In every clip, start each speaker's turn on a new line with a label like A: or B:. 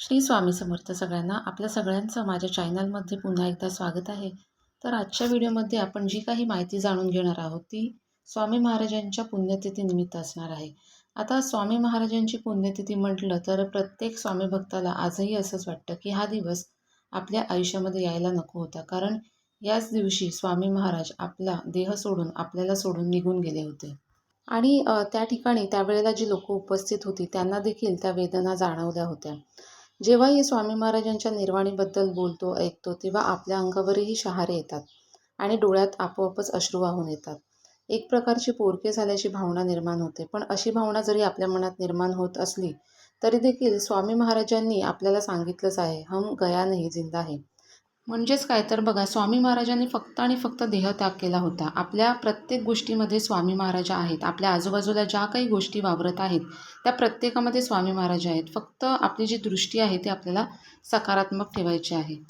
A: श्री स्वामी समर्थ सगळ्यांना. आपल्या सगळ्यांचं माझ्या चॅनलमध्ये पुन्हा एकदा स्वागत आहे. तर आजच्या व्हिडिओमध्ये आपण जी काही माहिती जाणून घेणार आहोत ती स्वामी महाराजांच्या पुण्यतिथीनिमित्त असणार आहे. आता स्वामी महाराजांची पुण्यतिथी म्हटलं तर प्रत्येक स्वामी भक्ताला आजही असंच वाटतं की हा दिवस आपल्या आयुष्यामध्ये यायला नको होता, कारण याच दिवशी स्वामी महाराज आपला देह सोडून आपल्याला सोडून निघून गेले होते. आणि त्या ठिकाणी त्यावेळेला जी लोक उपस्थित होती त्यांना देखील त्या वेदना जाणवल्या होत्या. जेव्हाही स्वामी महाराजांच्या निर्वाणीबद्दल बोलतो, ऐकतो, तेव्हा आपल्या अंगावरही शहारे येतात आणि डोळ्यात आपोआपच अश्रू वाहून येतात. एक प्रकारची पोरके झाल्याची भावना निर्माण होते. पण अशी भावना जरी आपल्या मनात निर्माण होत असली तरी देखील स्वामी महाराजांनी आपल्याला सांगितलंच आहे, हम गया नहीं जिंदा है. म्हणजेच काय तर बघा, स्वामी महाराजांनी फक्त आणि फक्त देहत्याग केला होता. आपल्या प्रत्येक गोष्टीमध्ये स्वामी महाराज आहेत. आपल्या आजूबाजूला ज्या काही गोष्टी वावरत आहेत त्या प्रत्येकामध्ये स्वामी महाराज आहेत. फक्त आपली जी दृष्टी आहे ती आपल्याला सकारात्मक ठेवायची आहे.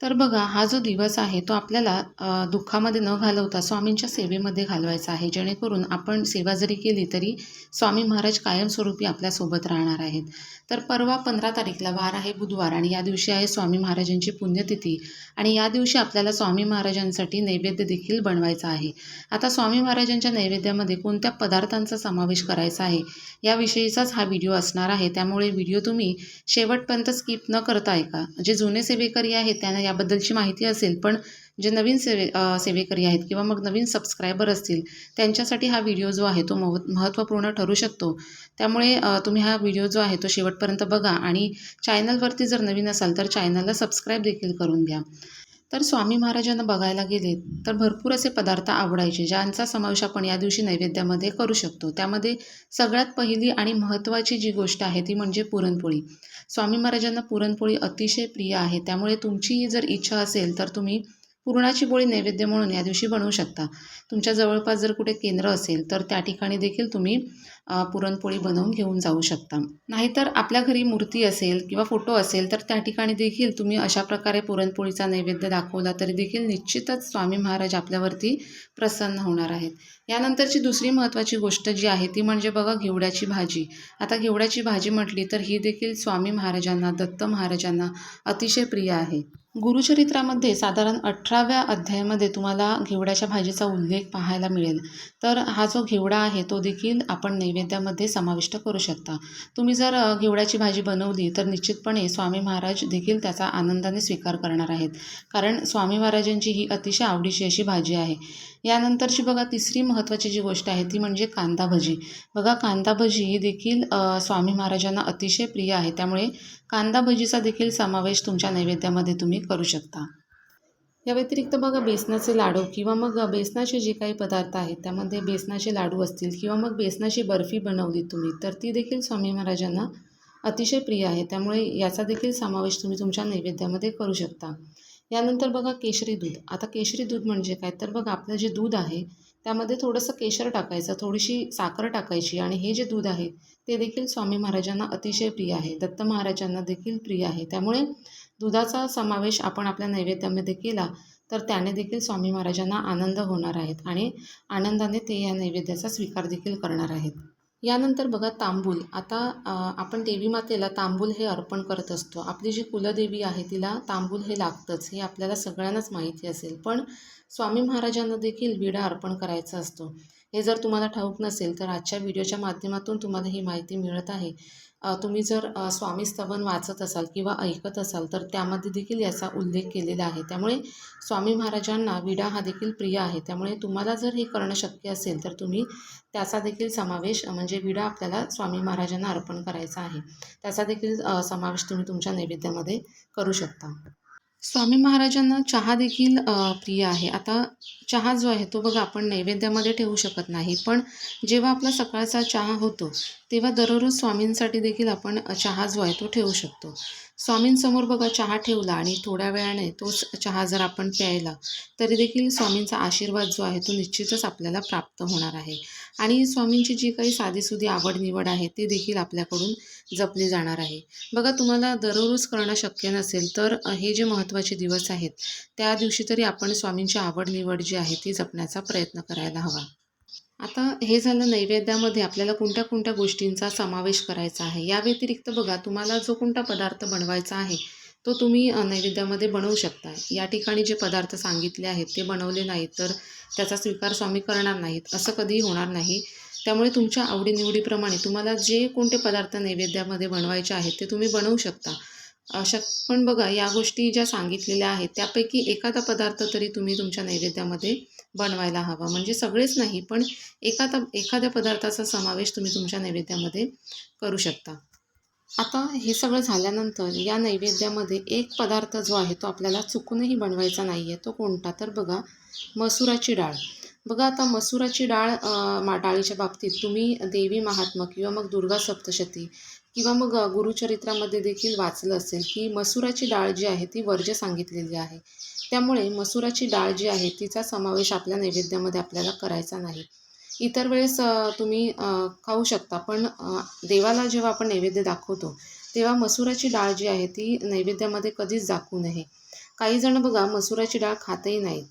A: तर बघा, हा जो दिवस आहे तो आपल्याला दुःखामध्ये न घालवता स्वामींच्या सेवेमध्ये घालवायचा आहे, जेणेकरून आपण सेवा जरी केली तरी स्वामी महाराज कायमस्वरूपी आपल्यासोबत राहणार आहेत. तर परवा 15 तारीखला वार आहे बुधवार, आणि या दिवशी आहे स्वामी महाराजांची पुण्यतिथी. आणि या दिवशी आपल्याला स्वामी महाराजांसाठी नैवेद्य देखील बनवायचा आहे. आता स्वामी महाराजांच्या नैवेद्यामध्ये कोणत्या पदार्थांचा समावेश करायचा आहे याविषयीचाच हा व्हिडिओ असणार आहे. त्यामुळे व्हिडिओ तुम्ही शेवटपर्यंत स्किप न करता ऐका. जे जुने सेवेकरी आहेत त्यांना याबद्दलची माहिती असेल, पण जे नवीन सेवेकरी आहेत किंवा मग नवीन सबस्क्रायबर असतील त्यांच्यासाठी हा व्हिडिओ जो आहे तो महत्त्वपूर्ण ठरू शकतो. त्यामुळे तुम्ही हा व्हिडिओ जो आहे तो शेवटपर्यंत बघा, आणि चॅनलवरती जर नवीन असाल तर चॅनलला सबस्क्राईब देखील करून घ्या. तर स्वामी महाराजांना बघायला गेले तर भरपूर असे पदार्थ आवडायचे, ज्यांचा समावेश आपण या दिवशी नैवेद्यामध्ये करू शकतो. त्यामध्ये सगळ्यात पहिली आणि महत्त्वाची जी गोष्ट आहे ती म्हणजे पुरणपोळी. स्वामी महाराजांना पुरणपोळी अतिशय प्रिय आहे. त्यामुळे तुमची जर इच्छा असेल तर तुम्ही पुरणाची पोळी नैवेद्य म्हणून या दिवशी बनवू शकता. तुमच्या जवळपास जर कुठे केंद्र असेल तर त्या ठिकाणी देखील तुम्ही पुरणपोळी बनवून घेऊन जाऊ शकता. नाहीतर आपल्या घरी मूर्ती असेल किंवा फोटो असेल तर त्या ठिकाणी देखील तुम्ही अशा प्रकारे पुरणपोळीचा नैवेद्य दाखवला तरी देखील निश्चितच स्वामी महाराज आपल्यावरती प्रसन्न होणार आहेत. यानंतरची दुसरी महत्त्वाची गोष्ट जी आहे ती म्हणजे बघा, घेवड्याची भाजी. आता घेवड्याची भाजी म्हटली तर ही देखील स्वामी महाराजांना, दत्त महाराजांना अतिशय प्रिय आहे. गुरुचरित्रामध्ये साधारण 18व्या अध्यायामध्ये तुम्हाला घेवड्याच्या भाजीचा उल्लेख पाहायला मिळेल. तर हा जो घेवडा आहे तो देखील आपण नैवेद्यामध्ये समाविष्ट करू शकता. तुम्ही जर घेवड्याची भाजी बनवली तर निश्चितपणे स्वामी महाराज देखील त्याचा आनंदाने स्वीकार करणार आहेत, कारण स्वामी महाराजांची ही अतिशय आवडीची अशी भाजी आहे. यानंतरची बघा तिसरी महत्त्वाची जी गोष्ट आहे ती म्हणजे कांदा भजी. बघा, कांदा भजी ही देखील स्वामी महाराजांना अतिशय प्रिय आहे. त्यामुळे कांदा भजीचा देखील समावेश तुमच्या नैवेद्यामध्ये तुम्ही करू शकता. या व्यतिरिक्त बघा, बेसनाचे लाडू किंवा मग बेसनाचे जे काही पदार्थ आहेत त्यामध्ये बेसनाचे लाडू असतील किंवा मग बेसनाची बर्फी बनवली तुम्ही तर ती देखील स्वामी महाराजांना अतिशय प्रिय आहे. त्यामुळे याचा देखील समावेश तुम्ही तुमच्या नैवेद्यामध्ये करू शकता. यानंतर बघा, केशरी दूध. आता केशरी दूध म्हणजे काय तर बघा, आपलं जे दूध आहे त्यामध्ये थोडंसं केशर टाकायचं, थोडीशी साखर टाकायची, आणि हे जे दूध आहे ते देखील स्वामी महाराजांना अतिशय प्रिय आहे, दत्त महाराजांना देखील प्रिय आहे. त्यामुळे दुधाचा समावेश आपण आपल्या नैवेद्यामध्ये केला तर त्याने देखील स्वामी महाराजांना आनंद होणार आहेत आणि आनंदाने ते या नैवेद्याचा स्वीकार देखील करणार आहेत. यानंतर बघा, तांबूल. आता आपण देवी मातेला तांबूल हे अर्पण करत असतो. आपली जी कुलदेवी आहे तिला तांबूल हे लागतंच, हे आपल्याला सगळ्यांनाच माहिती असेल. पण स्वामी महाराजांना देखील विडा अर्पण करायचा असतो. हे जर तुम्हाला ठाऊक नसेल तर आजच्या व्हिडिओच्या माध्यमातून तुम्हाला ही माहिती मिळत आहे. तुम्ही जर स्वामी स्तवन वाचत असाल किंवा ऐकत असाल तर त्यामध्ये देखील याचा उल्लेख केलेला आहे. त्यामुळे स्वामी महाराजांना विडा हा देखील प्रिय आहे. त्यामुळे तुम्हाला जर हे करणं शक्य असेल तर तुम्ही त्याचा देखील समावेश, म्हणजे विडा आपल्याला स्वामी महाराजांना अर्पण करायचा आहे, त्याचा देखील समावेश तुम्ही तुमच्या नैवेद्यामध्ये करू शकता. स्वामी महाराजांना चहा देखील प्रिय आहे. आता चहा जो आहे तो बघा, आपण नैवेद्यामध्ये ठेवू शकत नाही, पण जेव्हा आपला सकाळचा चहा होतो तेव्हा दररोज स्वामींसाठी देखील आपण चहा जो आहे तो ठेवू शकतो. स्वामींसमोर बघा चहा ठेवला आणि थोड्या वेळाने तोच चहा जर आपण प्यायला तरी देखील स्वामींचा आशीर्वाद जो आहे तो निश्चितच आपल्याला प्राप्त होणार आहे. आणि स्वामींची जी काही साधीसुधी आवड निवड आहे ती देखील आपल्याकडून जपली जाणार आहे. बघा, तुम्हाला दररोज करणं शक्य नसेल तर हे जे महत्त्वाचे दिवस आहेत त्या दिवशी तरी आपण स्वामींची आवड निवड जी आहे ती जपण्याचा प्रयत्न करायला हवा. आता हे झालं नैवेद्यामध्ये आपल्याला कोणत्या कोणत्या गोष्टींचा समावेश करायचा आहे. या व्यतिरिक्त बघा तुम्हाला जो कोणता पदार्थ बनवायचा आहे तो तुम्ही नैवेद्यामध्ये बनवू शकता. या ठिकाणी जे पदार्थ सांगितले आहेत ते बनवले नाहीत तर त्याचा स्वीकार स्वामी करणार नाहीत, असं कधीही होणार नाही. त्यामुळे तुमच्या आवडीनिवडीप्रमाणे तुम्हाला जे कोणते पदार्थ नैवेद्यामध्ये बनवायचे आहेत ते तुम्ही बनवू शकता. पण बघा या गोष्टी ज्या सांगितलेल्या आहेत त्यापैकी एखादा पदार्थ तरी तुम्ही तुमच्या नैवेद्यामध्ये बनवायला हवा. म्हणजे सगळेच नाही, पण एखाद्या पदार्थाचा समावेश तुम्ही तुमच्या नैवेद्यामध्ये करू शकता. आता हे सगळं झाल्यानंतर या नैवेद्यामध्ये एक पदार्थ जो आहे तो आपल्याला चुकूनही बनवायचा नाही आहे. तो कोणता? तर बघा मसुराची डाळ. बघा आता मसुराची डाळ डाळीच्या बाबतीत तुम्ही देवी महात्म्य किंवा मग दुर्गा सप्तशती किंवा मग गुरुचरित्रामध्ये देखील वाचलं असेल की मसुराची डाळ जी आहे ती वर्ज्य सांगितलेली आहे. त्यामुळे मसुराची डाळ जी आहे तिचा समावेश आपल्या नैवेद्यामध्ये आपल्याला करायचा नाही. इतर वेळेस तुम्ही खाऊ शकता, पण देवाला जेव्हा आपण नैवेद्य दाखवतो तेव्हा मसुराची डाळ जी आहे ती नैवेद्यामध्ये कधीच दाखवू नये. काही जण बघा मसुराची डाळ खातही नाहीत.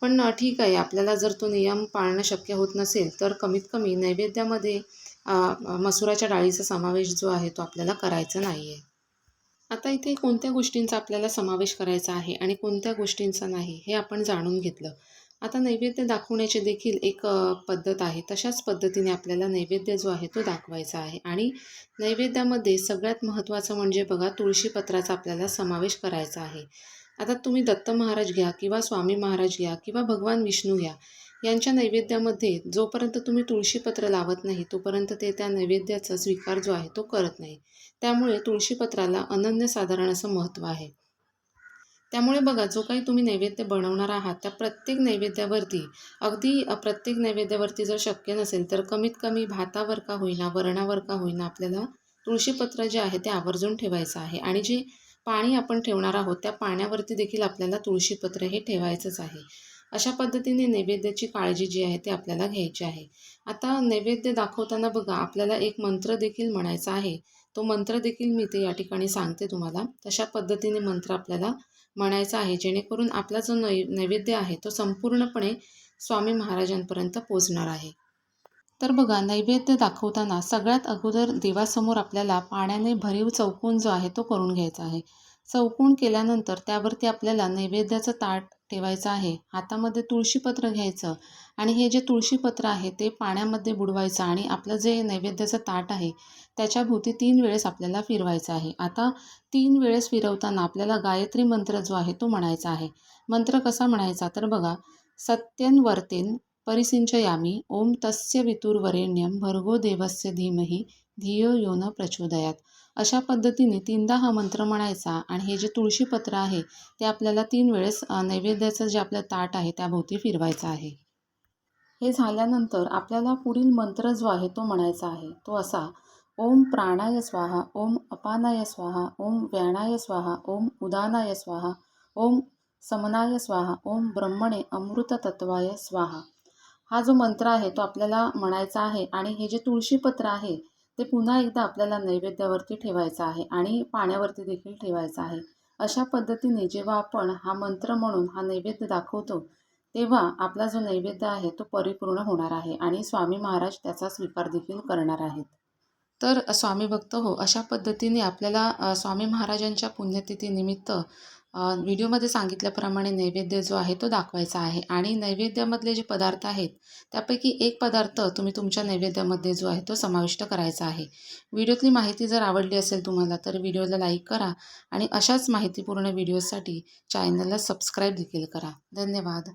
A: पण ठीक आहे, आपल्याला जर तो नियम पाळणं शक्य होत नसेल तर कमीत कमी नैवेद्यामध्ये मसुराच्या डाळीचा समावेश जो आहे तो आपल्याला करायचा नाही आहे. आता इथे कोणत्या गोष्टींचा आपल्याला समावेश करायचा आहे आणि कोणत्या गोष्टींचा नाही हे आपण जाणून घेतलं. आता नैवेद्य दाखवण्याची देखील एक पद्धत आहे. तशाच पद्धतीने आपल्याला नैवेद्य जो आहे तो दाखवायचा आहे आणि नैवेद्यामध्ये सगळ्यात महत्त्वाचं म्हणजे बघा तुळशीपत्राचा आपल्याला समावेश करायचा आहे. आता तुम्ही दत्त महाराज घ्या किंवा स्वामी महाराज घ्या किंवा भगवान विष्णू घ्या, यांच्या नैवेद्यामध्ये जोपर्यंत तुम्ही तुळशीपत्र लावत नाही तोपर्यंत ते त्या नैवेद्याचा स्वीकार जो आहे तो करत नाही. त्यामुळे तुळशीपत्राला अनन्यसाधारण असं महत्त्व आहे. त्यामुळे बघा जो काही तुम्ही नैवेद्य बनवणार आहात त्या प्रत्येक नैवेद्यावरती अगदी प्रत्येक नैवेद्यावरती जर शक्य नसेल तर कमीत कमी भातावर का होईना, वरणावर का होईना आपल्याला तुळशीपत्र जे आहे ते आवर्जून ठेवायचं आहे आणि जे पाणी आपण ठेवणार आहोत त्या पाण्यावरती देखील आपल्याला तुळशीपत्र हे ठेवायचंच आहे. अशा पद्धतीने नैवेद्याची काळजी जी आहे ते आपल्याला घ्यायची आहे. आता नैवेद्य दाखवताना बघा आपल्याला एक मंत्र देखील म्हणायचा आहे. तो मंत्र देखील मी ते या ठिकाणी सांगते तुम्हाला. तशा पद्धतीने मंत्र आपल्याला म्हणायचा आहे जेणेकरून आपला जो नैवेद्य आहे तो संपूर्णपणे स्वामी महाराजांपर्यंत पोचणार आहे. तर बघा नैवेद्य दाखवताना सगळ्यात अगोदर देवासमोर आपल्याला पाण्याने भरीव चौकोन जो आहे तो करून घ्यायचा आहे. चौकोन केल्यानंतर त्यावरती आपल्याला नैवेद्याचं ताट ठेवायचं आहे. हातामध्ये तुळशीपत्र घ्यायचं आणि हे जे तुळशीपत्र आहे ते पाण्यामध्ये बुडवायचं आणि आपलं जे नैवेद्याचं ताट आहे त्याच्याभोवती 3 वेळेस आपल्याला फिरवायचं आहे. आता 3 वेळेस फिरवताना आपल्याला गायत्री मंत्र जो आहे तो म्हणायचा आहे. मंत्र कसा म्हणायचा? तर बघा सत्यन्वर्तेन परिसिंचयामि ओम तस्य वितुर्वरेण्यं भर्गो देवस्य धीमहि धियो यो न प्रचोदयात. अशा पद्धतीने 3दा हा मंत्र म्हणायचा आणि हे जे तुळशीपत्र आहे ते आपल्याला 3 वेळेस नैवेद्याचं जे आपलं ताट आहे त्याभोवती फिरवायचं आहे. हे झाल्यानंतर आपल्याला पुढील मंत्र जो आहे तो म्हणायचा आहे. तो असा: ओम प्राणाय स्वाहा, ओम अपानाय स्वाहा, ओम व्यानाय स्वाहा, ओम उदानाय स्वाहा, ओम समनाय स्वाहा, ओम ब्रह्मणे अमृततत्वाय स्वाहा. हा जो मंत्र आहे तो आपल्याला म्हणायचा आहे आणि हे जे तुळशीपत्र आहे ते पुन्हा एकदा आपल्याला नैवेद्यावरती ठेवायचं आहे आणि पाण्यावरती देखील ठेवायचं आहे. अशा पद्धतीने जेव्हा आपण हा मंत्र म्हणून हा नैवेद्य दाखवतो तेव्हा आपला जो नैवेद्य आहे तो परिपूर्ण होणार आहे आणि स्वामी महाराज त्याचा स्वीकार देखील करणार आहेत. तर स्वामी भक्त हो, अशा पद्धतीने आपल्याला स्वामी महाराजांच्या पुण्यतिथीनिमित्त व्हिडिओमध्ये सांगितल्याप्रमाणे नैवेद्य जो आहे तो दाखवायचा आहे आणि नैवेद्यामधले जे पदार्थ आहेत त्यापैकी एक पदार्थ तुम्ही तुमच्या नैवेद्यामध्ये जो आहे तो समाविष्ट करायचा आहे. व्हिडिओतली माहिती जर आवडली असेल तुम्हाला तर व्हिडिओला लाईक करा आणि अशाच माहितीपूर्ण व्हिडिओसाठी चॅनलला सबस्क्राईब देखील करा. धन्यवाद.